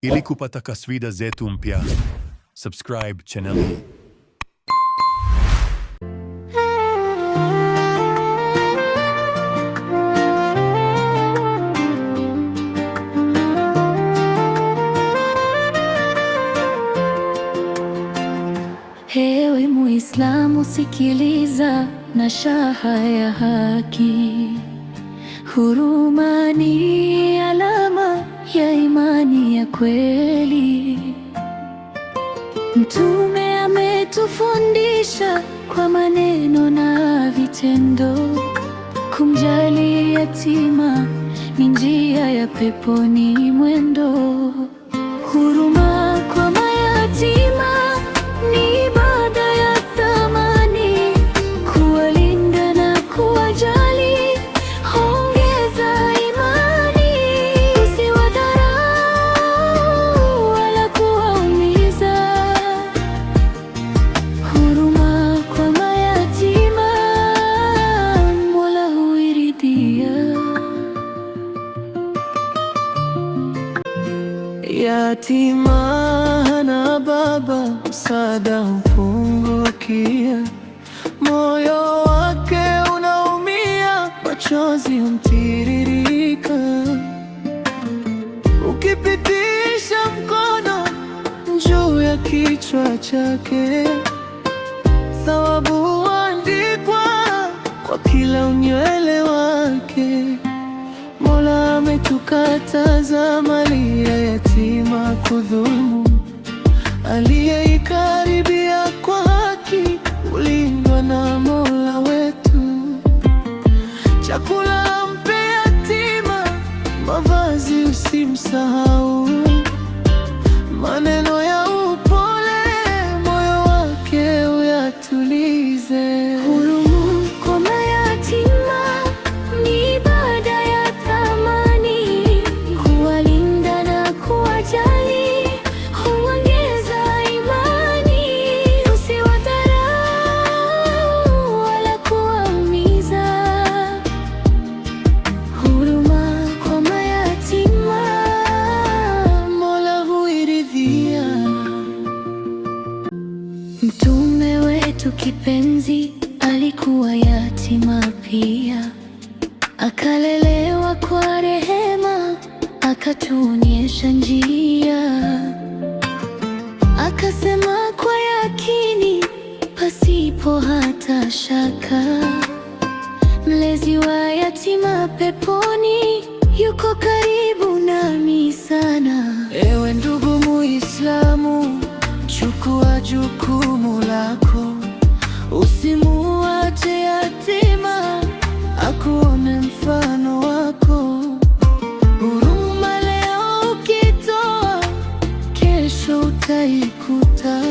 Ili kupata kaswida zetu mpya, subscribe channel hii. Ewe Muislamu, sikiliza nasaha ya haki. Huruma ni alama ya imani ya kweli. Mtume ametufundisha kwa maneno na vitendo. Kumjali yatima ni njia ya peponi mwendo. Huruma kwa mayatima ni ibada ya thamani. Kuwalinda na kuwajali ongeza imani. Usiwadharau wala kuwaumiza. Huruma kwa mayatima Mola huiridhia. Yatima hana baba, msaada humpungukia. Moyo wake unaumia, machozi humtiririka. Ukipitisha mkono juu ya kichwa chake, thawabu huandikwa kwa kila unywele wake. Mola ametukataza mali ya yatima kudhulumu. Aliyeikaribia kwa haki hulindwa na Mola wetu. Chakula mpe yatima, mavazi usimsahau. Maneno ya upole moyo wake uyatulize. Huruma kwa mayatima ni ibada ya thamani. Kuwalinda na kuwajali huongeza imani. Usiwadharau wala kuwaumiza. Huruma kwa mayatima Mola huiridhia. Mtume wetu kipenzi alikuwa yatima pia, akalelewa kwa rehema, akatuonyesha njia. Akasema kwa yakini, pasipo hata shaka, mlezi wa yatima peponi yuko karibu nami sana. Ewe ndugu Muislamu, chukua jukumu lako. Usimuache yatima akuone mfano wako. Huruma leo ukitoa, kesho utaikuta.